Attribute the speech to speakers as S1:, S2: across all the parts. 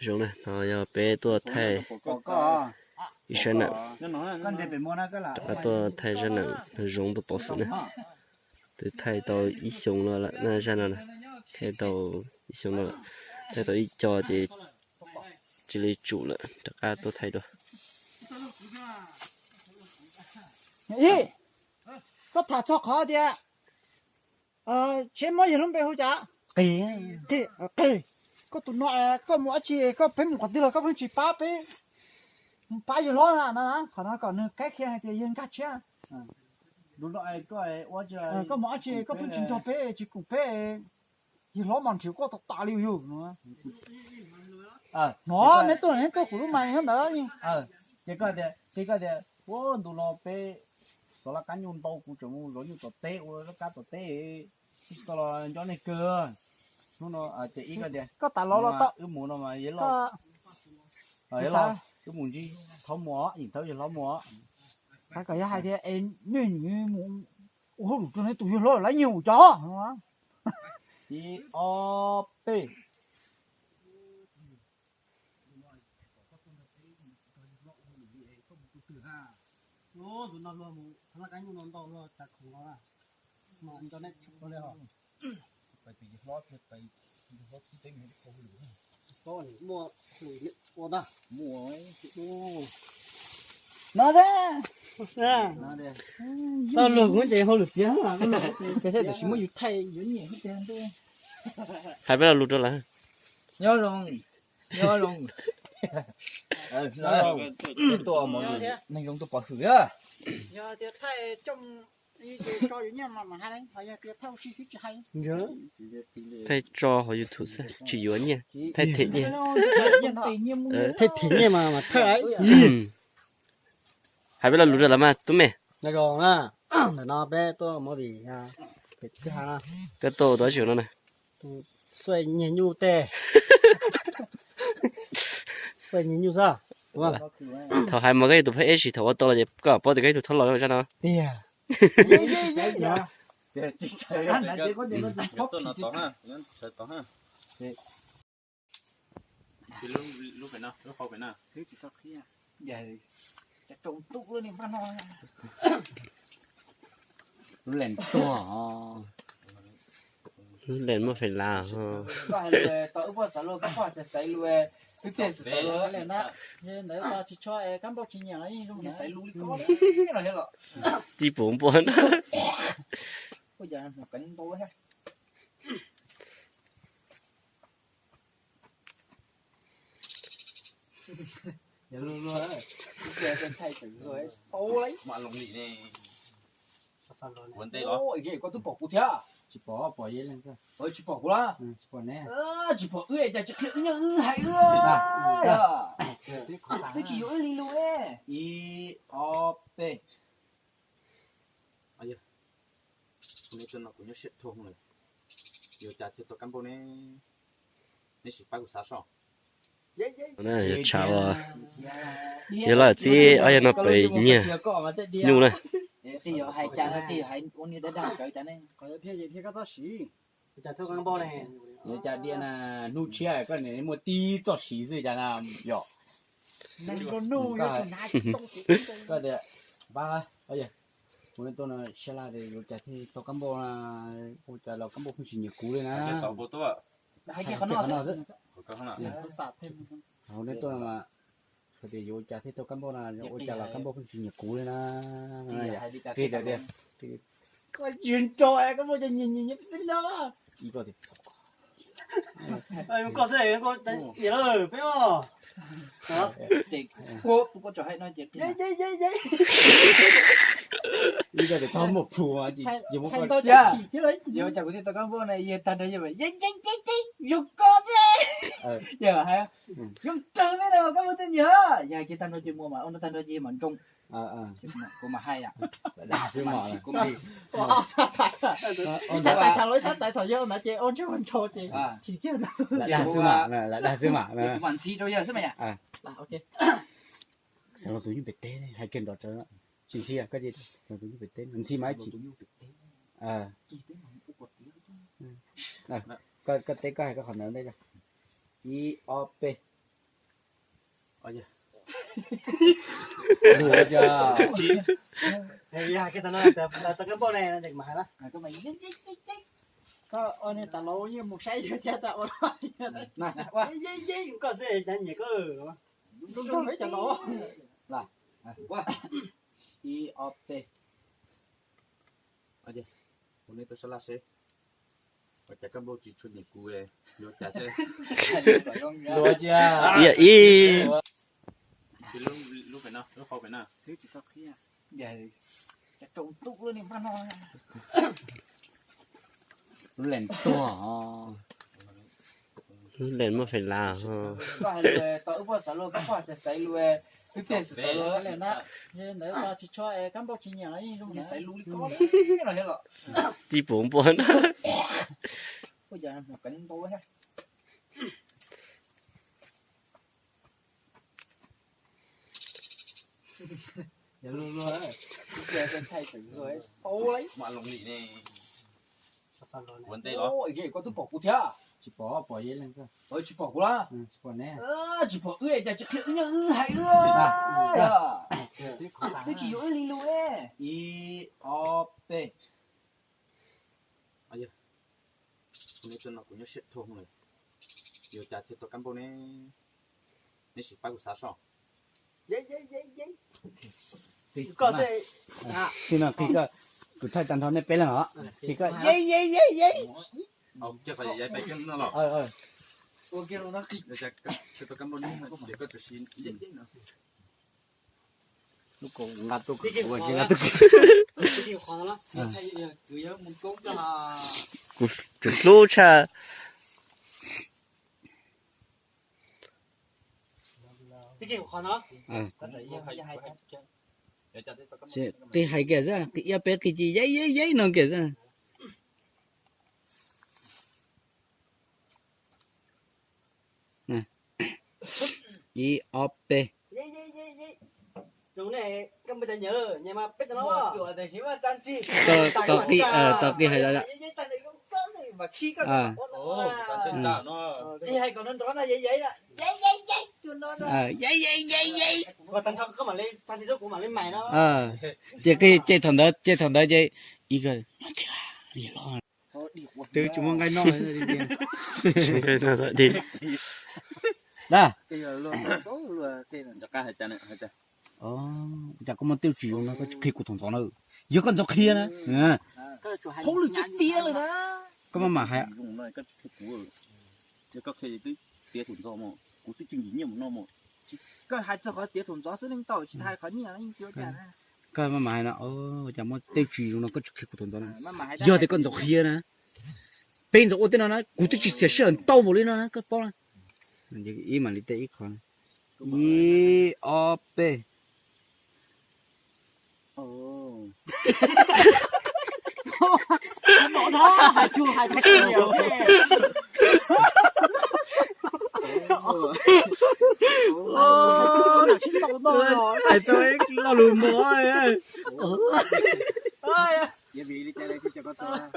S1: giống này nó giờ bé tua thay ít sơn nặng đó tua thay sơn nặng giống tua bỏ phụ này từ thay tàu ít xuống nó là nó ra nó này thay tàu ít xuống nó thay tàu ít cho thì chỉ lấy chủ là tất cả tua thay đó
S2: ý có thả cho khó đi chế mới không biết hỗ trợ kỳ có tụi nó có mỗi chị có phải một tí là có phải chỉ ba giờ lo là nó còn nó còn cái kia thì yên cắt chứ
S3: đúng rồi
S2: có mỗi chị có phải chỉ cho bé chỉ cũng bé thì lo mòn chịu có tạ liu hiểu nữa nó nếu tôi của lúc mày hơn nữa nhưng
S3: cái ô tụi nó bé số là cá nhung tàu của chúng rồi như tàu té nó cá tàu té tao là cho này cơ nó chỉ ý cái
S2: có tạ lo tao
S3: cái mũ nó mà dễ lo rồi lo cái mũ gì tháo mỏ nhìn tháo gì tháo mỏ
S2: cái hai thì em như muốn ô cho nên tụi nó lấy nhiều chó
S3: thì o p
S4: ô tụi nó lo một thằng cái nhung nó to lo chặt không lo mà anh cho nên có lẽ họ
S3: phải bị lót phải lót cái tính nó
S4: có mua hủi mua đó
S3: mua ấy
S2: nó ra
S4: sao
S3: nó đây
S4: tao lừa cũng vậy không được giá mà
S3: cái xe chỉ mới thay nhớ nhẹ hết trơn thôi
S1: hai bé là lụt rồi là
S3: nhớ luôn nó cái tua mà mình dùng tua bỏ thử á
S2: giờ thì thay trong như thế cho những nhà mà hay đấy bây giờ thì thao xí xí hay
S4: nhớ
S1: thay cho họ YouTube sẽ chỉ yuan nha thay thiệt nha
S4: thấy thiệt mà thay ấy
S1: hai bé là lụt rồi là mà tụi mày
S4: này rồi à để nó bé tôi mới bị cái hàng
S1: cái tổ đó chịu nó này
S4: xoay nhẹ nhu tê xoay nhẹ nhu sao đúng không
S1: thầu hai mà cái tụi phải chỉ thầu to là đẹp có bao nhiêu cái tụi thâu lòi cho nó
S4: yeah
S3: lúc phải nào lúc không phải nào
S2: thứ chỉ có kia vậy chắc trông túc luôn đi mà nói
S3: lên tua
S1: lên mà phải là
S2: có lười tao ước sao lười có phải sai lười cái tiền sai lười lên đó nên đấy tao chỉ cho cán bộ chỉ nhà ấy luôn này sai lười có rồi hết rồi
S1: đi bốn
S2: bây giờ một cánh bố hết giờ luôn luôn đấy giờ bên thay tử rồi tô lấy
S3: mà lồng lì này
S2: vấn đề đó ôi cái có tôi bỏ cụ thế
S3: chỉ bỏ dây lên thôi
S2: ôi chỉ bỏ cụ la
S3: chỉ bỏ nè
S2: chỉ bỏ ơi chả chả nhớ hại tôi chỉ ơi đi luôn ấy
S3: i o p bây giờ này tôi nó cũng nhớ sẽ thông rồi giờ trả cho tôi cán bộ này này chỉ phải của xã sọ
S1: này chào giờ là chỉ ai nó bị nhỉ nhung này
S2: thì ở hai cha thì hai con đi đến đâu trời cha này
S4: có thế thì có to xí chả thôi con bao này
S3: giờ trả điện là nu chia cái này một tí cho xí rồi chả nào nhỏ
S2: nên nó nuôi cho nãy
S3: cái đấy ba bây giờ hôm tôi là xe la thì giờ trả thì tôi cán bộ là tôi trả là cán bộ không chỉ nhiều cú đấy nè
S5: tàu bộ tôi
S2: hai cái con nó
S3: rất
S5: có không nào
S2: sạt thêm
S3: hôm nay tôi là thì giờ trả thì tôi cán bộ là tôi trả là cán bộ không chỉ nhiều cú đấy nè thì đấy thì
S4: có chuyện trò có bao giờ nhìn tin đó
S3: ý có thì
S4: có gì có gì đó phải không đó
S2: thì cô cho hay nói chuyện
S4: dây
S3: ý có thì tao một phù mà chỉ một con
S4: tao chỉ thế đấy
S2: giờ chả có gì tao cán bộ này giờ ta đây như vậy dây dùng con gì giờ hay dùng trơn đấy đâu cán bộ tên nhớ giờ kia ta nói chuyện mua mà ông ta nói chuyện mà trung cô mà hay à
S3: là cái mỏ này
S2: cũng đi
S4: sát tại thằng lối sát tại thằng vô nãy chị ôn cho mình thôi chị chỉ kia
S3: là đa sư mã này là đa sư mã này
S2: cái bản gì đâu giờ sao mày
S4: à ok
S3: sao nó túi như bể té này hay kênh đó trời ạ chỉ chi à cái gì nó túi như bể té mình chi máy chỉ cái té cái khoản nào đây rồi i o p Lừa chưa?
S4: Ê ya cái tao nói tao cái bộ này là để mà đó.
S2: Cái mày
S4: Có anh ta lâu như một say cho cha tao rồi.
S2: này qua
S4: Dây có gì đánh nhỉ có đúng mấy cho nó.
S2: qua I O T
S3: Hôm nay tôi sẽ là sẽ. Và chắc các bố chỉ chuẩn bị cú này. Lừa chả thế. Lừa chưa?
S1: Iya i.
S3: Thì lúc phải nào, lúc không phải nào.
S2: thứ chỉ có kia vậy chắc trộn túc luôn đi mà nói
S3: Lên to.
S1: Lên mà phải là ha.
S2: có hai người tao ước sao luôn có sẽ xảy luôn cái tiền sẽ
S4: Đó
S2: luôn
S4: là nó như đấy tao chỉ cho cán bộ chỉ nhà ấy luôn
S2: sẽ
S4: này.
S2: xảy luôn đi có rồi hết rồi
S1: Đi bốn bốn.
S2: bây giờ một cái bố hết
S3: Dạ luôn luôn đấy.
S2: giờ bên thay thử rồi ô lấy
S3: Mà lồng lì này. Vấn đề đó.
S2: ôi cái có tôi bỏ cụ theo
S3: Chỉ bỏ giấy lên cơ.
S2: ôi chỉ bỏ cụ la
S3: Chỉ bỏ nè.
S2: chỉ bỏ ơi chả chả nhớ hại tôi chỉ ơi li luôn ấy I O P
S3: Hôm nay tôi nó cũng nhớ xếp thôi rồi. Giờ chả thì tôi cán bộ này. Này chỉ phải của xã sọ.
S2: giấy
S4: Có gì
S3: Thì nó khi cơ. Cứ thay tàn thon này bé là nó. Thì cơ.
S2: giấy
S3: Ông chưa phải giấy phải cái nó lọ.
S2: ô kia nó kịch
S3: Giờ chả cho tôi cán bộ này. Để có tự xin giấy nữa. Lúc còn ngặt tôi
S4: cái
S3: cũng
S4: gì
S3: ngặt tôi.
S4: cái gì khó lắm.
S2: thay cứ nhớ một công cho là
S1: Chỉ lú cha.
S4: Cái gì khó nó.
S2: có thể hai
S3: Cái hay kìa ra. Cái ia bé cái gì giấy nó kìa ra. Nè. I O P.
S2: giấy
S4: Đúng này, các bây giờ nhớ nhưng mà biết nó.
S2: chùa thì chỉ mà trang trí
S3: Tao cái hay ra.
S2: giấy tay này cũng có gì mà khi có
S3: Ồ, sản sinh tạo nó.
S2: đi hay còn nó là giấy là giấy chùa nó
S3: Giấy.
S4: Còn tăng không có mà lên, tăng thì nó cũng mà lên mày nó.
S3: Cái thằng đó chơi ý cái nó chưa gì lo từ chúng mình ngay nói
S1: Cái nó lại đi.
S3: đó
S2: cái luôn số luôn cái này
S3: cho cá hay chả này chả có một tiêu chí nó có khi của thằng nữa giờ còn dọc kia nữa
S2: không được chút tía rồi đó
S3: có mà hay
S5: dùng này các cái cú chứ các cái tí tía thủng gió mà cú tí chừng nhiều nó mà
S2: cái hai cho có tía thùng gió xuống đến tàu chỉ hai khó nhiều nhưng chưa cả
S3: cái mà hay nó chả một tiêu chí nó có khi của thằng gió này
S2: mà hai
S3: giờ thì còn dọc kia nữa bên dọc tên nó cú tí chỉ sẽ sơn tàu một lên nó cái bao ý mà lý tệ ít còn I O P
S4: Bỏ đó, hai cái nhiều xe. Nặng xin tao rồi.
S3: ai tôi lo lùm rồi
S2: giờ bị đi chơi đây cho có tao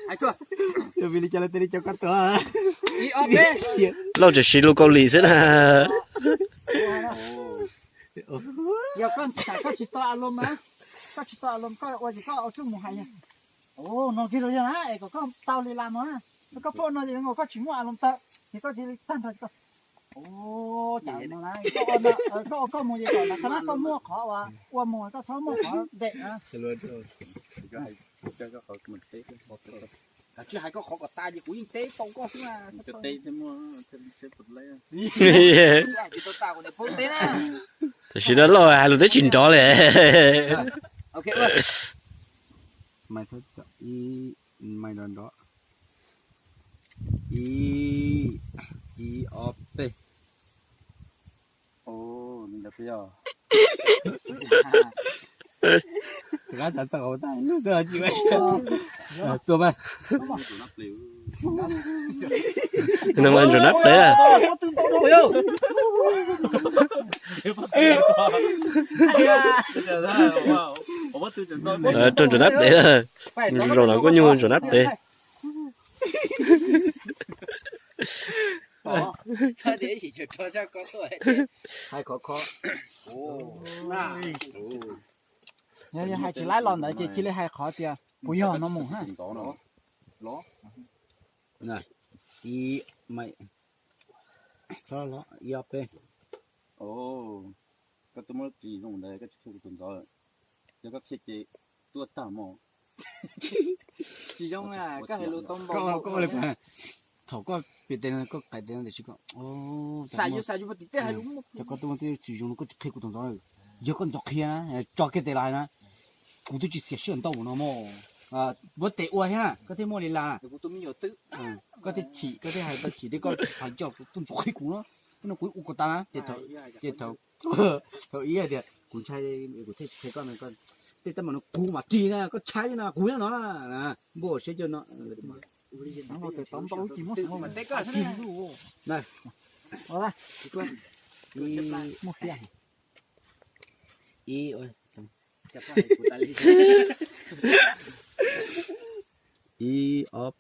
S2: ai chua
S3: giờ vì đi chơi đây cho các tớ
S2: I O P
S1: Lâu chỉ xí lú câu lì sẽ là.
S4: Giờ con chỉ to luôn mà. Con chỉ to luôn có chỉ có ở chung một hai nha. Ồ, nó kia rồi nha, có tao đi làm á. Nó có phone nó thì nó có chỉ mua luôn ta. Thì có chỉ tan thôi. Ồ, chả nó này. Có mua gì rồi là thằng có mua khó quá. Qua mua có số mua khó đẹp á.
S5: cho khỏi mình tí
S2: chứ hai có khó của ta gì cũng như tế không có chứ mà
S5: cái tí thêm mua thêm xếp vật lấy
S2: chỉ tôi tạo của để phun tế nè
S1: Thì xí đó lo à, lúc tới chuyện chó lẹ.
S2: ok
S3: mày thôi mày đòn đó I O P
S5: ồ mình được giờ
S3: cái sản phẩm của ta lúc giờ chịu chua ba
S5: nắp liều
S1: Nó ăn rồi nắp đấy à.
S2: có tương tự rồi không
S1: Trong rồi nắp đấy là. Rồi nó có nhu rồi nắp đấy.
S2: 差点起就车上高速
S3: 还可可，
S2: 哦，那
S4: 也还起来了呢，这里还好点，不要那么哈。
S5: đó nó nó
S3: này, y mày, sao nó y ấp đây,
S5: ồ cái tôi mới chỉ dùng đây cái chiếc tuần rồi cái các chiếc tua tạm mà
S2: chỉ trong các hệ lô tôm
S3: cóเลยป่ะthầu có biệt tên có cái tên để chỉ có, ô,
S2: xài vô tí tê hay đúng
S3: cho có tôi thì chỉ dùng có chiếc tuần rồi, giờ con giọt kia na, cho cái tên này na, cũng tôi chỉ xịt xịn tàu nó mà, à, bớt tệ uai ha, có thể mua đi là,
S2: được tôm nhiều tư
S3: có thể hay có chỉ để có phải cho tôi phải cú nó cú u của ta, chết thầu, thầu ý là được, cú trai của thế con này con, thế ta mà nó cú mà chi na, có trái na, cú nó là, bố sẽ cho nó.
S4: Nó từ tóm tàu chỉ muốn
S2: mà tê có
S4: chim luôn.
S3: Này,
S4: Ở đây,
S3: y
S4: một tiền.
S3: y ơi,
S2: chặt lại của ta đi
S3: y op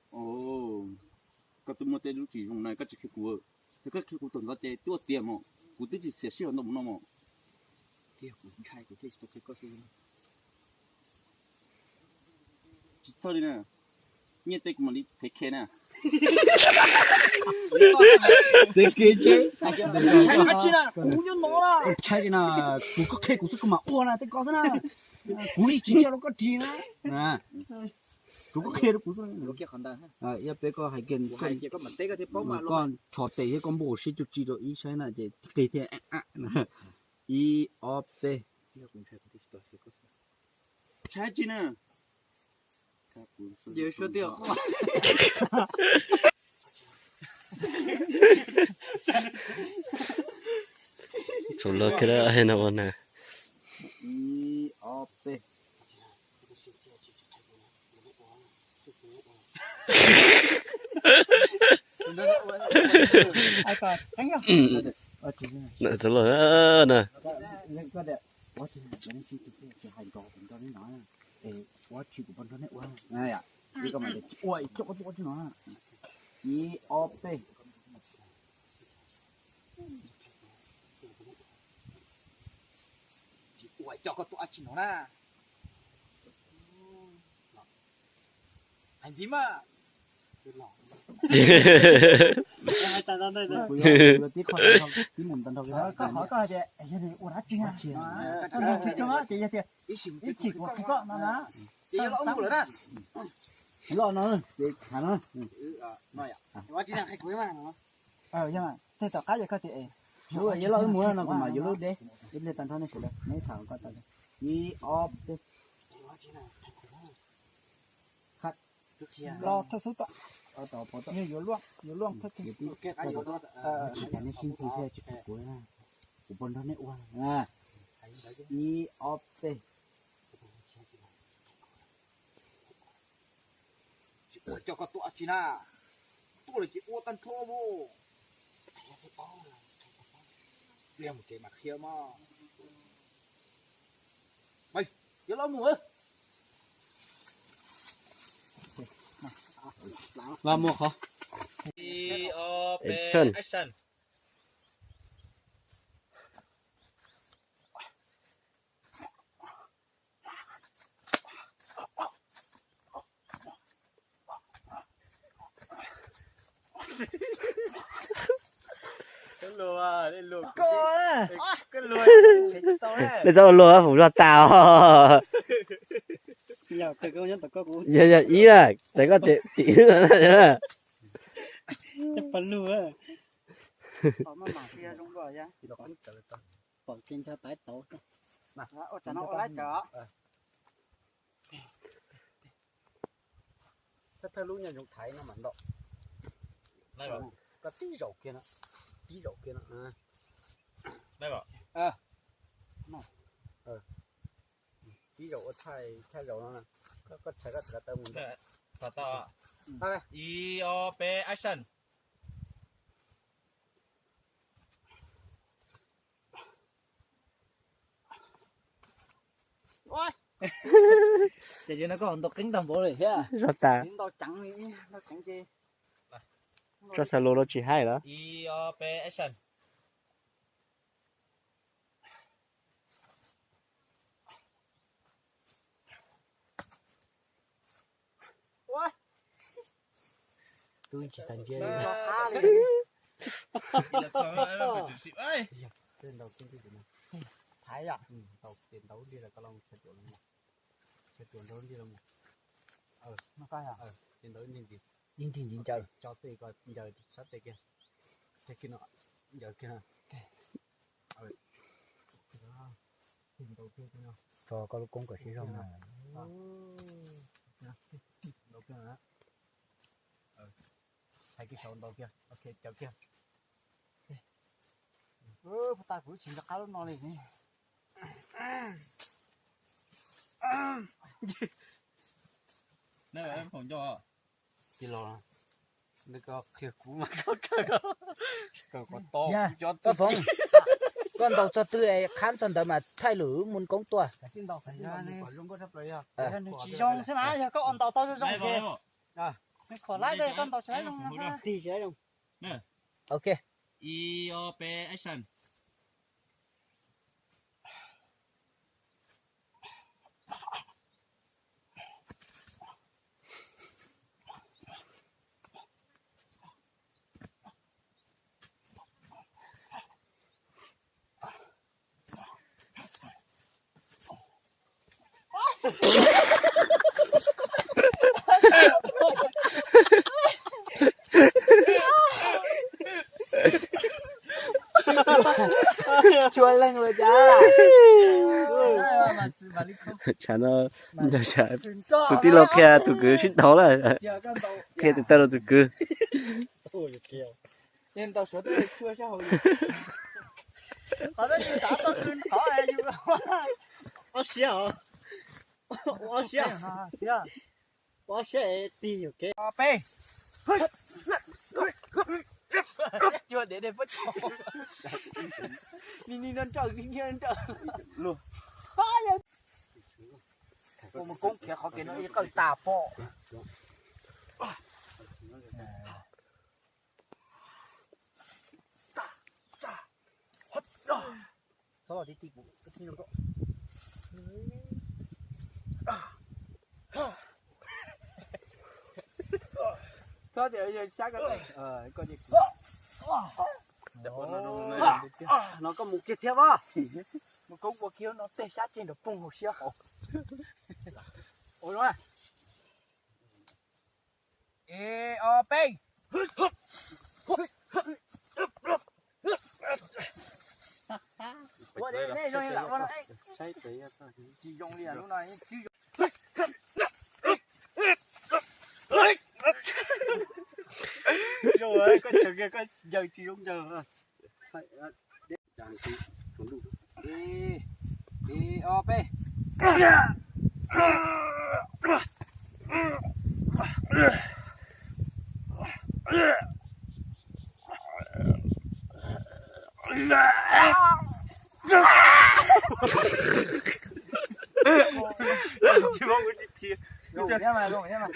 S5: ồ cái tôi mới tên chỉ dùng này cái chiếc của cái chiếc của tuần rồi cái tua tiền mà của tôi chỉ xịt xịt nó mà tiền của trai của tôi có gì chỉ thôi đi nè như thế mà đi thấy khen nè
S3: thế kia chứ,
S2: trái mà chi nào cú như nó là
S3: con trai na, chú có khe của sức mà uo na, thế có thế na, cú đi chỉ cho nó có chi na, à, chú có khe đó cú thôi,
S2: lúc kia còn đang
S3: à, y bé có hay kiên
S2: hai kia có mặt tê có thể bóng mà luôn
S3: con chó tệ hay con bồ sẽ chụp chỉ rồi ý sai là gì kỳ thế y op
S5: trái chi nè
S2: giờ số tiền không
S1: số lượng cái đó hay nào nè
S3: y op
S4: Ai coi, thắng không?
S1: nè số lượng nè
S3: let's go there what is it chỉ hành trò chúng ta nói what chỉ của bọn nó này này à đi cái mà để ôi chỗ nó y op
S2: ủa cho có tụi chị nó nè hành gì mà
S4: Hai tay đó đây đây.
S3: tí con tí mồm tận đâu
S4: Có hỏi có gì? Cái này uổng hết chưa? Cái này thì có chị vậy thì ít chỉ của cái có nó đó.
S2: chị nó ông của nó
S3: lo nó đi thả nó
S2: nói à nói chị đang hay quấy mà nó
S4: Nhưng mà thế tao cái gì có thì
S3: nếu mà lo muốn nó còn mà lúc đấy đến lên tận thôi này sửa mấy thằng có tận y op
S4: lo thật số tao
S3: ở tàu bỏ tàu
S4: như vô luôn thật thì
S2: cái gì đó
S3: chỉ là nó xin xe chụp của bọn nó này uang à y op
S2: ủa cho có tụi chị nè tụi là chị ô tan thô vô liền một chế mặt kia mà mày giờ lo mùa
S3: làm một hả
S1: action bây giờ lúa phủ ra tàu
S4: giờ từ câu nhân từ câu cũ
S1: giờ giờ ý là sẽ có tí nữa là
S4: phần lúa mà mà kia đúng rồi nhá
S3: còn trên cho tái tổ
S4: mà ô chả nó lái chó
S3: cái thơ lũ nhà dùng thái nó mặn độ
S5: này bảo
S3: cái tí dầu kia nó à
S5: này bảo
S3: tí dầu ở thay dầu nó nè có chạy cái tơ mình
S5: này tao
S3: đây
S5: I O P action
S2: chị nó có hòn tộc kính tầm bộ này thế à
S1: rất ta
S4: tiếng to trắng đi nó trắng chi
S1: 这才落了几海了。
S3: 一二三 action。tôi
S2: chỉ thành chơi
S3: 哎，
S2: trên đầu tiên thì
S3: thái à? Đầu tiền đấu đi là cái lòng sẽ chuẩn luôn. Sẽ chuẩn đấu đi luôn.
S2: nó coi à
S3: Tiền đấu nên gì?
S2: nhìn thì nhìn trời
S3: Cho tê coi giờ sắp tê kia. Tê kia nọ. Giờ kia nè. Tiền đấu kia nè.
S2: cho có cũng có xí rong này
S3: Đấu kia nè. Hai cái sòn đầu kia. Ok, chào kia.
S4: ta cũng chỉ là cá nó này nè
S5: Nè em không cho.
S3: Chỉ lo. Nó có kia cũ mà có to. Cho
S2: có phong con đầu cho tươi khán tuần đời mà thay lử muốn cống tua
S4: trên đầu phải ra nè
S3: Còn có thấp rồi à.
S4: chỉ trong thế nào giờ có on tàu tao cho
S5: Này
S4: trong kia
S5: vào.
S4: mình khỏi lái đây con tàu sẽ trong ha
S3: Đi sẽ không?
S2: ok
S5: 一二三 action。chua
S2: lên rồi cha
S1: chả nó chả tụi tí lo kia tụi cứ xin thấu là kia tụi ta lo tụi cứ
S2: nên tao sửa tới chua sao hồi
S4: ở đây như xã tao cứ khó ai như
S3: Ủa sao? Ủa sao?
S4: yeah
S3: Ủa sao đi ok?
S2: p chưa để vứt nhìn nó trời nhìn nó trời
S3: Luôn.
S2: có một con kia khó kia nó cái tà po
S3: Sao mà đi tìm cái gì đó.
S2: thôi thì giờ sáng cái coi gì
S3: Nó có một cái theo á.
S2: một con bò kia nó tê sát trên được bung một xíu ôi nó ê o p
S4: qua đây đây rồi là con ấy
S3: Sai tới
S4: chỉ dùng liền lúc này chứ
S3: rồi con chờ kia con giờ chỉ đúng giờ. Sai chàng chỉ xuống đủ.
S2: ê ê o p
S3: Chỉ mong cái gì.
S2: Rồi, nhá mày, rồi, nhá mày.